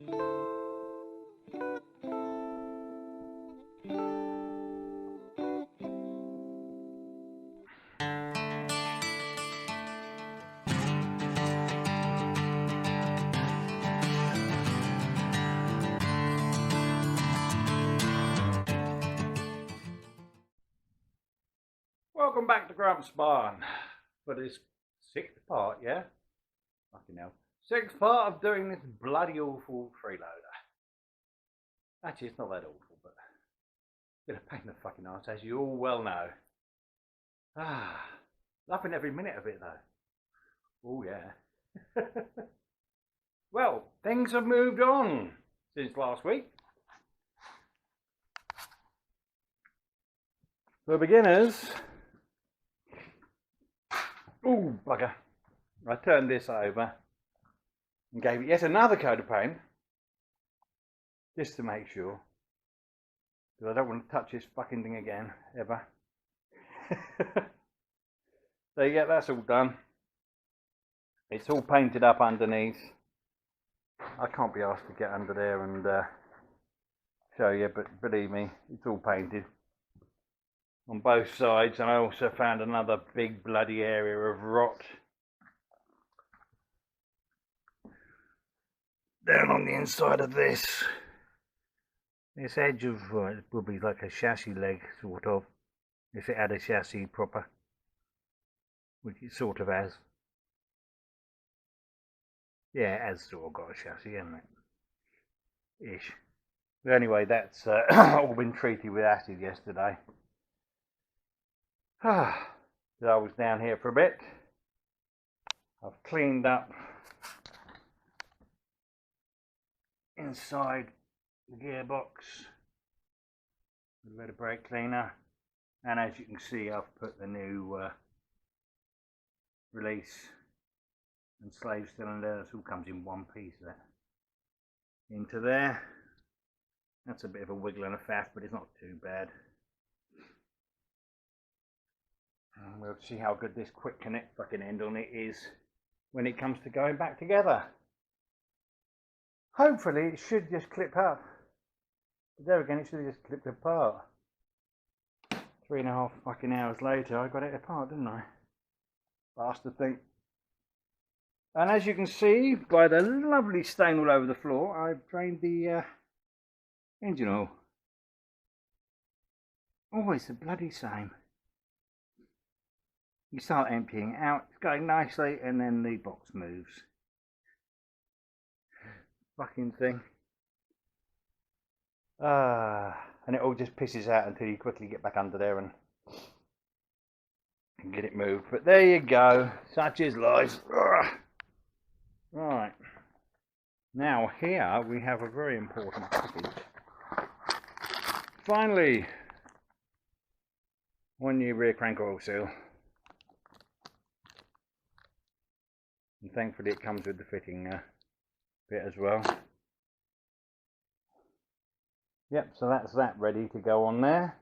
Welcome back to Grump's Barn for this 6th part, yeah? Fucking hell. 6th part of doing this bloody awful freeloader. Actually, it's not that awful, but a bit of pain in the fucking arse, as you all well know. Loving every minute of it, though. Oh, yeah. Well, things have moved on since last week. For beginners, oh bugger, I turned this over and gave it yet another coat of paint just to make sure, because I don't want to touch this fucking thing again ever. So yeah, that's all done. It's all painted up underneath. I can't be asked to get under there and show you, but believe me, it's all painted on both sides, and I also found another big bloody area of rot down on the inside of this edge of, it would be like a chassis leg, sort of, if it had a chassis proper, which it sort of has. Yeah, it has sort of got a chassis, hasn't it? Ish. But anyway, that's all been treated with acid yesterday. So I was down here for a bit. I've cleaned up inside the gearbox with a bit of brake cleaner, and as you can see, I've put the new release and slave cylinder, this all comes in one piece there, into there. That's a bit of a wiggle and a faff, but it's not too bad. And we'll see how good this quick connect fucking end on it is when it comes to going back together. Hopefully it should just clip up. But there again, it should have just clipped apart. 3.5 fucking hours later, I got it apart, didn't I? Bastard thing. And as you can see by the lovely stain all over the floor, I've drained the engine oil. Always the bloody same. You start emptying it out, it's going nicely, and then the box moves. Fucking thing. And it all just pisses out until you quickly get back under there and get it moved. But there you go, such is life. Right, now here we have a very important package. Finally, 1 new rear crank oil seal. And thankfully it comes with the fitting bit as well. Yep, so that's that ready to go on there.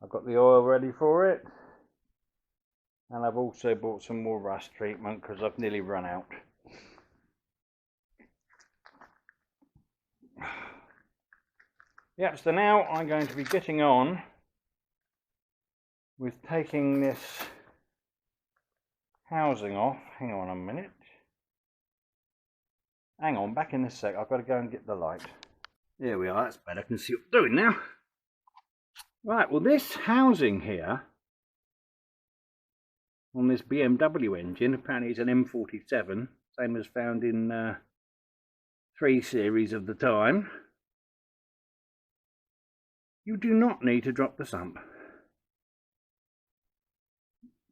I've got the oil ready for it. And I've also bought some more rust treatment because I've nearly run out. Yep, so now I'm going to be getting on with taking this housing off. Hang on a minute. Hang on, back in a sec. I've got to go and get the light. There we are, that's better. I can see what I'm doing now. Right, well this housing here on this BMW engine, apparently it's an M47, same as found in 3 series of the time. You do not need to drop the sump.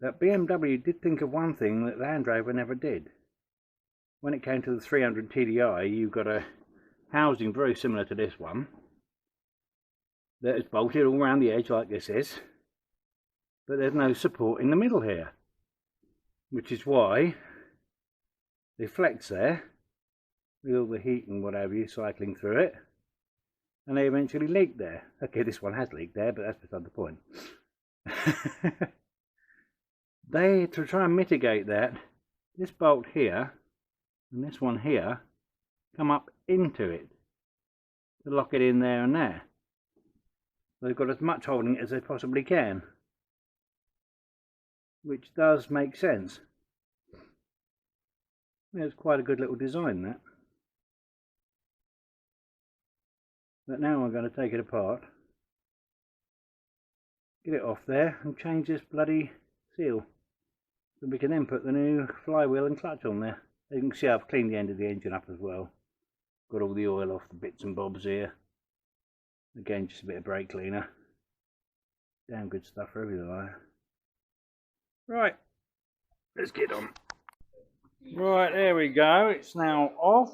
That BMW did think of one thing that Land Rover never did. When it came to the 300 TDI, you've got a housing very similar to this one that is bolted all around the edge like this is, but there's no support in the middle here, which is why the flex there with all the heat and whatever you cycling through it, and they eventually leak there. Okay, this one has leaked there, but that's beside the point. They, to try and mitigate that, this bolt here and this one here come up into it to lock it in there and there. So they've got as much holding it as they possibly can, which does make sense. It's quite a good little design, that. But now I'm going to take it apart, get it off there and change this bloody seal, so we can then put the new flywheel and clutch on there. As you can see, I've cleaned the end of the engine up as well. Got all the oil off the bits and bobs here. Again, just a bit of brake cleaner. Damn good stuff for every liar. Right, let's get on. Right, there we go. It's now off.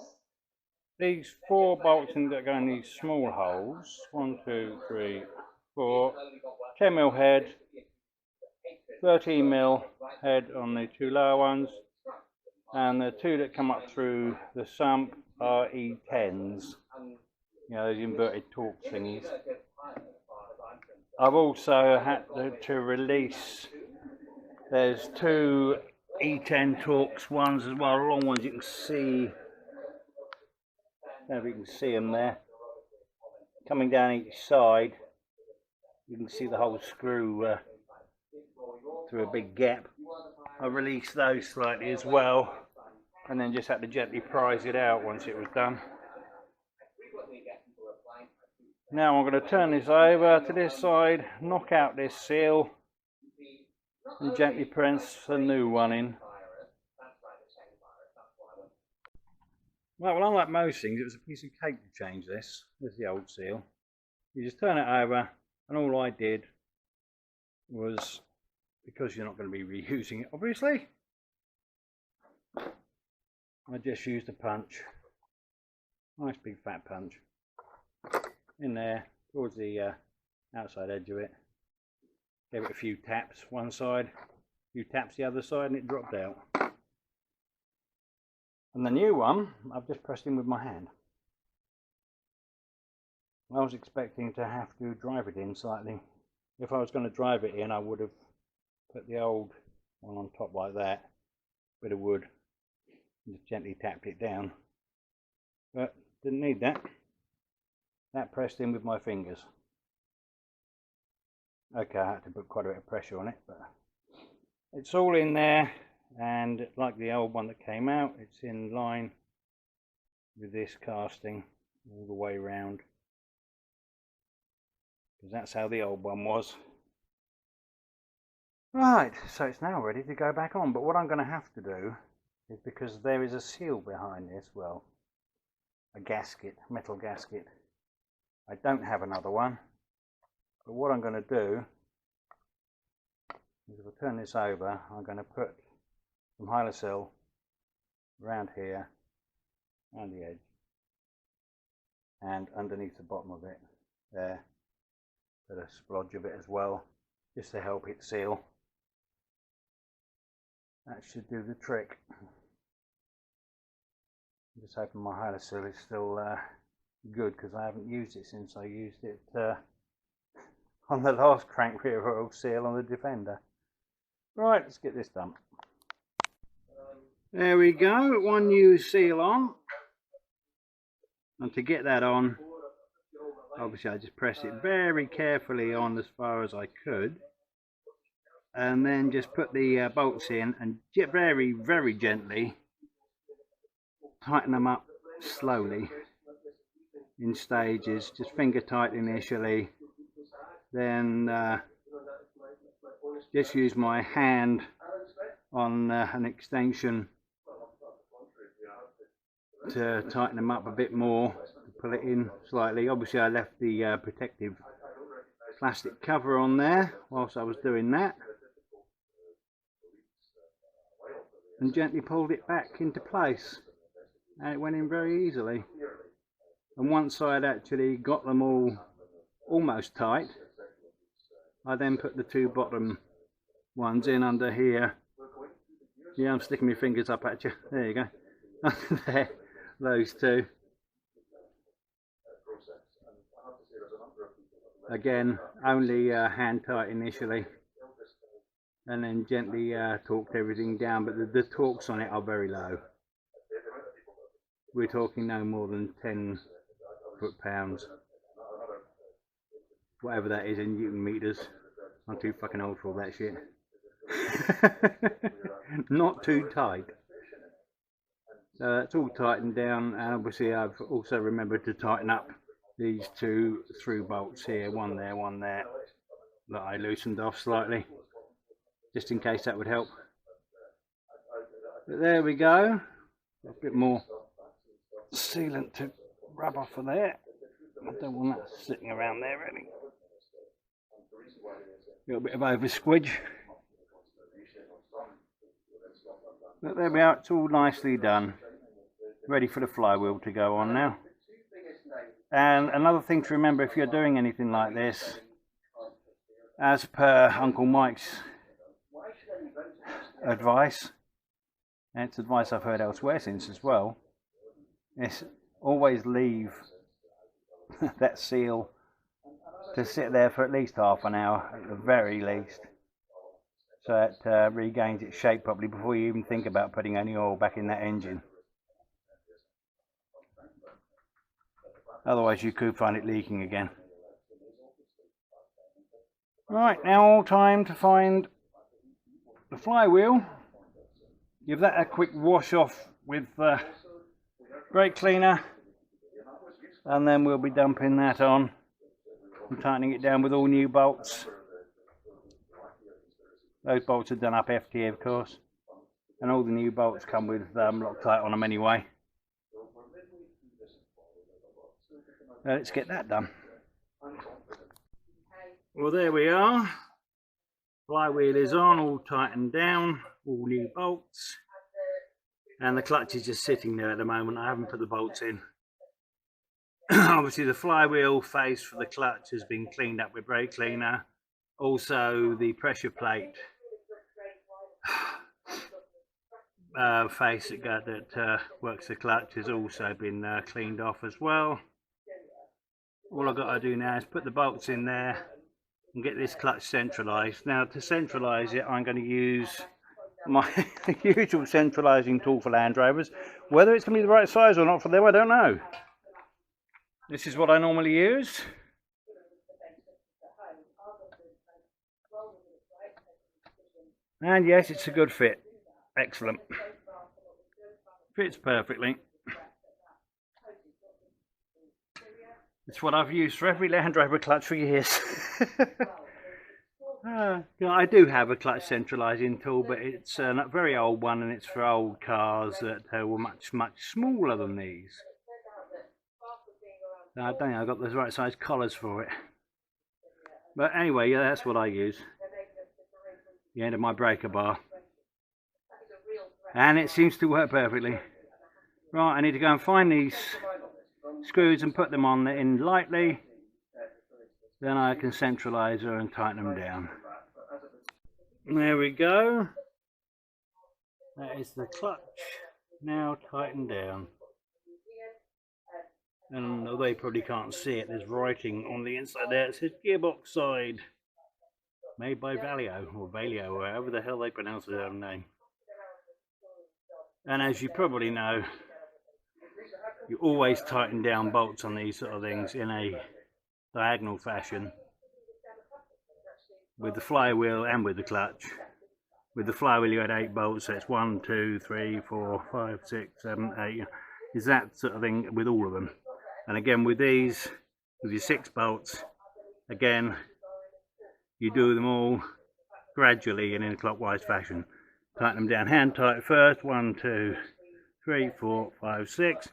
These 4 bolts that go in these small holes. 1, 2, 3, 4. 10mm head. 13mm head on the 2 lower ones. And the 2 that come up through the sump are E10s. You know, those inverted torque thingies. I've also had to release, there's 2 E10 Torx ones as well, long ones. You can see, I don't know if you can see them there, coming down each side. You can see the whole screw through a big gap. I released those slightly as well, and then just had to gently prise it out once it was done. Now I'm going to turn this over to this side, knock out this seal, and gently press a new one in. Right, well, unlike most things, it was a piece of cake to change this. This is the old seal. You just turn it over, and all I did was, because you're not going to be reusing it obviously, I just used a punch, nice big fat punch, in there towards the outside edge of it. Gave it a few taps one side, a few taps the other side, and it dropped out. And the new one I've just pressed in with my hand. I was expecting to have to drive it in slightly. If I was going to drive it in, I would have put the old one on top like that, bit of wood, and just gently tapped it down. But didn't need that. That pressed in with my fingers. Okay, I had to put quite a bit of pressure on it, but it's all in there, and like the old one that came out, it's in line with this casting all the way round, because that's how the old one was. Right, so it's now ready to go back on, but what I'm going to have to do is, because there is a seal behind this, well, a gasket, metal gasket. I don't have another one, but what I'm going to do is, if I turn this over, I'm going to put some Hylosil around here, around the edge, and underneath the bottom of it there, put a splodge of it as well, just to help it seal. That should do the trick. I'm just hoping my Hylosil is still good, because I haven't used it since I used it on the last Crankshaft Rear Oil Seal on the Defender. Right, let's get this done. There we go, one new seal on. And to get that on, obviously I just pressed it very carefully on as far as I could, and then just put the bolts in and very, very gently tighten them up slowly in stages, just finger tight initially, then just use my hand on an extension to tighten them up a bit more, pull it in slightly. Obviously I left the protective plastic cover on there whilst I was doing that, and gently pulled it back into place, and it went in very easily. And once I had actually got them all almost tight, I then put the 2 bottom ones in under here. Yeah, I'm sticking my fingers up at you. There you go. There, those 2. Again, only hand tight initially, and then gently torqued everything down, but the torques on it are very low, we're talking no more than 10 foot-pounds, whatever that is in Newton meters. I'm too fucking old for all that shit. Not too tight. It's all tightened down, and obviously I've also remembered to tighten up these two through bolts here, one there, that I loosened off slightly, just in case that would help. But there we go. A bit more sealant to rub off of there. I don't want that sitting around there really. A little bit of over squidge. But there we are, it's all nicely done. Ready for the flywheel to go on now. And another thing to remember if you're doing anything like this, as per Uncle Mike's advice, and it's advice I've heard elsewhere since as well, is always leave that seal to sit there for at least half an hour at the very least, so it regains its shape properly before you even think about putting any oil back in that engine. Otherwise you could find it leaking again. Right, now all time to find the flywheel. Give that a quick wash off with brake cleaner, and then we'll be dumping that on and tightening it down with all new bolts. Those bolts are done up FT of course, and all the new bolts come with Loctite on them anyway. Let's get that done. Well, there we are. Flywheel is on, all tightened down, all new bolts, and the clutch is just sitting there at the moment. I haven't put the bolts in. Obviously the flywheel face for the clutch has been cleaned up with brake cleaner. Also the pressure plate face that works the clutch has also been cleaned off as well. All I've got to do now is put the bolts in there and get this clutch centralised. Now to centralise it, I'm going to use my usual centralising tool for Land Rovers. Whether it's going to be the right size or not for them, I don't know. This is what I normally use. And yes, it's a good fit. Excellent. Fits perfectly. It's what I've used for every Land Rover clutch for years. I do have a clutch centralising tool, but it's a very old one, and it's for old cars that were much smaller than these. I don't think I've got the right size collars for it. But anyway, yeah, that's what I use. The end of my breaker bar. And it seems to work perfectly. Right, I need to go and find these screws and put them on in lightly. Then I can centralise her and tighten them down. There we go. That is the clutch now tightened down. And although you probably can't see it, there's writing on the inside there. It says Gearbox side, made by Valio or Valio, or however the hell they pronounce their own name. And as you probably know, you always tighten down bolts on these sort of things in a diagonal fashion, with the flywheel and with the clutch. With the flywheel you had 8 bolts, so it's 1, 2, 3, 4, 5, 6, 7, 8. Is that sort of thing with all of them. And again with these, with your 6 bolts, again you do them all gradually and in a clockwise fashion. Tighten them down hand tight first, 1, 2, 3, 4, 5, 6,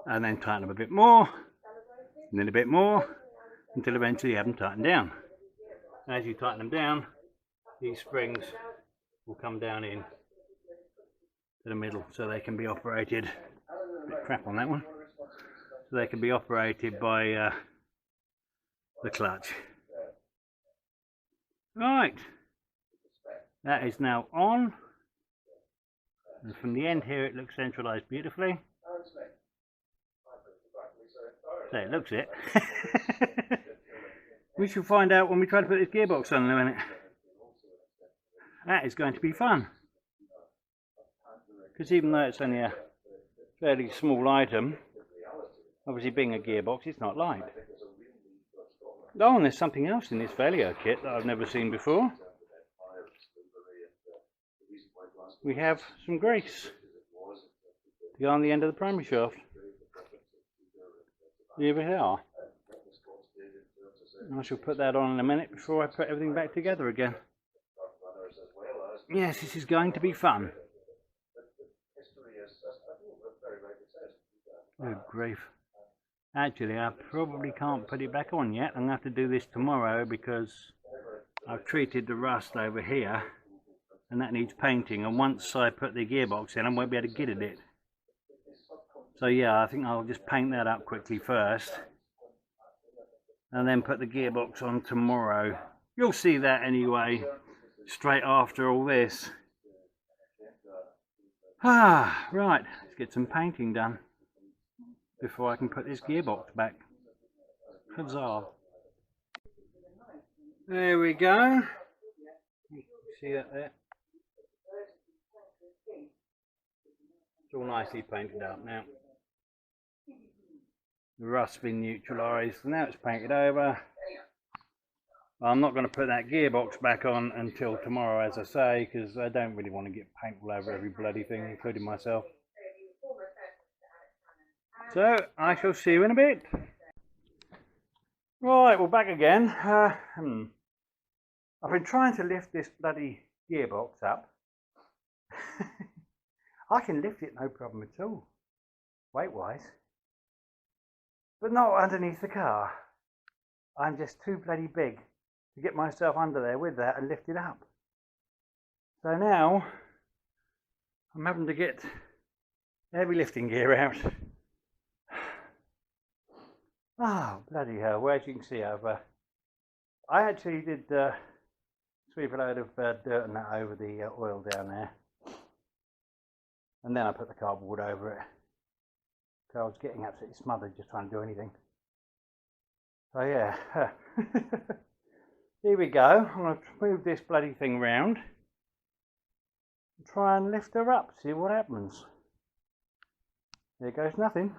and then tighten them a bit more, and then a bit more, until eventually you have them tightened down. As you tighten them down, these springs will come down in to the middle, so they can be operated. A bit crap on that one. So they can be operated by the clutch. Right, that is now on, and from the end here it looks centralised beautifully. So it looks it. We shall find out when we try to put this gearbox on in a minute. That is going to be fun, because even though it's only a fairly small item. Obviously being a gearbox, it's not light. Oh, and there's something else in this failure kit that I've never seen before. We have some grease to go on the end of the primary shaft. Here we are. I shall put that on in a minute before I put everything back together again. Yes, this is going to be fun. Good grief. Actually, I probably can't put it back on yet. I'm going to have to do this tomorrow because I've treated the rust over here and that needs painting, and once I put the gearbox in I won't be able to get at it. So yeah, I think I'll just paint that up quickly first and then put the gearbox on tomorrow. You'll see that anyway, straight after all this. Right, let's get some painting done before I can put this gearbox back. Huzzah. There we go. See that there? It's all nicely painted up now. The rust's been neutralised, now it's painted over. I'm not going to put that gearbox back on until tomorrow, as I say, because I don't really want to get paint all over every bloody thing, including myself. So, I shall see you in a bit. Right, we're back again. I've been trying to lift this bloody gearbox up. I can lift it no problem at all, weight-wise. But not underneath the car. I'm just too bloody big to get myself under there with that and lift it up. So now I'm having to get heavy lifting gear out. Oh, bloody hell. Well, as you can see, I actually did sweep a load of dirt and that over the oil down there. And then I put the cardboard over it. So I was getting absolutely smothered just trying to do anything. So yeah, here we go. I'm going to move this bloody thing round and try and lift her up, see what happens. There goes nothing.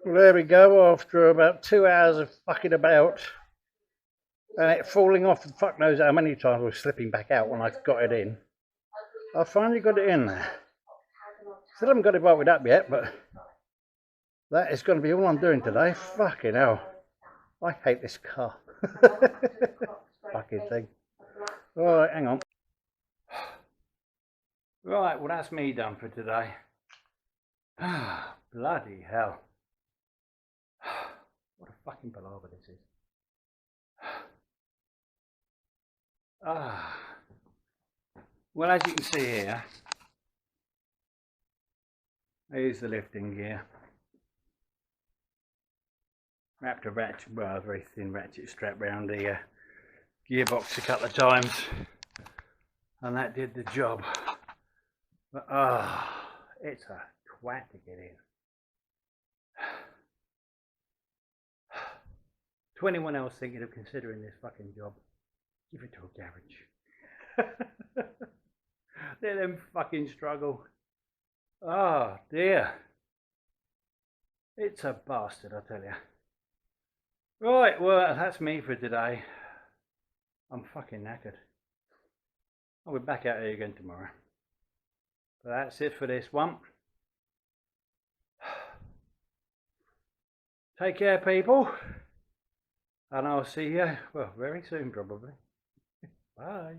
Well, there we go, after about 2 hours of fucking about and it falling off, fuck knows how many times I was slipping back out when I got it in. I finally got it in there. Still haven't got it bolted up yet, but that is going to be all I'm doing today. Fucking hell. I hate this car. Fucking thing. Alright, hang on. Right, well that's me done for today. Bloody hell. What a fucking palaver this is. Well, as you can see here, here's the lifting gear. Wrapped a ratchet, well, a very thin ratchet strap around the gearbox a couple of times, and that did the job. But it's a twat to get in. To anyone else thinking of considering this fucking job, give it to a garage. Let them fucking struggle. Oh dear. It's a bastard, I tell you. Right, well that's me for today. I'm fucking knackered. I'll be back out here again tomorrow. But that's it for this one. Take care, people. And I'll see you, well, very soon probably. Bye.